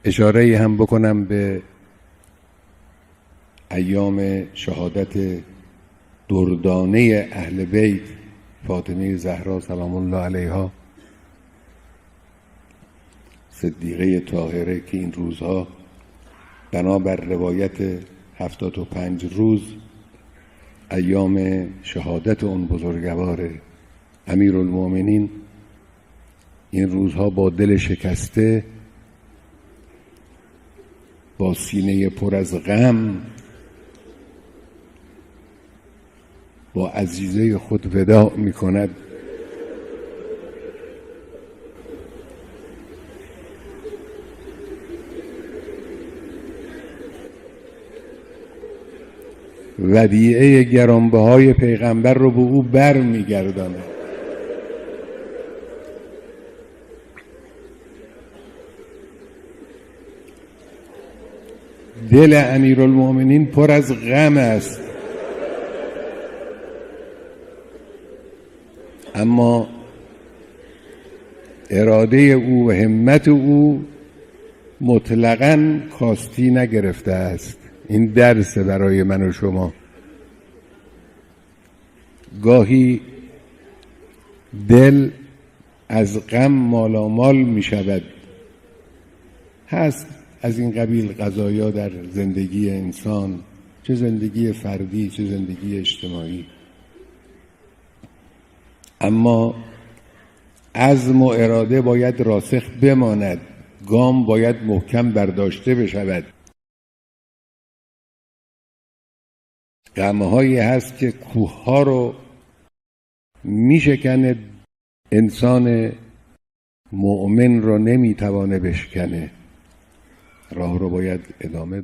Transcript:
اشاره هم بکنم به ایام شهادت دردانه اهل بیت فاطمه زهرا سلام الله علیها، صدیقه طاهره، که این روزها بنابر روایت 75 روز ایام شهادت اون بزرگوار امیرالمؤمنین، این روزها با دل شکسته، با سینه پر از غم، با عزیزه خود وداع می کند. ودیعه گرانبهای پیغمبر رو به او بر می گرداند. دل امیرالمؤمنین پر از غم است، اما اراده او و همت او مطلقاً کاستی نگرفته است. این درس برای من و شما. گاهی دل از غم مالامال می شود. هست از این قبیل قضایا در زندگی انسان، چه زندگی فردی چه زندگی اجتماعی، اما عزم و اراده باید راسخ بماند، گام باید محکم برداشته بشود. غمهایی هست که کوهها رو میشکنه، انسان مؤمن رو نمیتوانه بشکنه. راه رو باید ادامه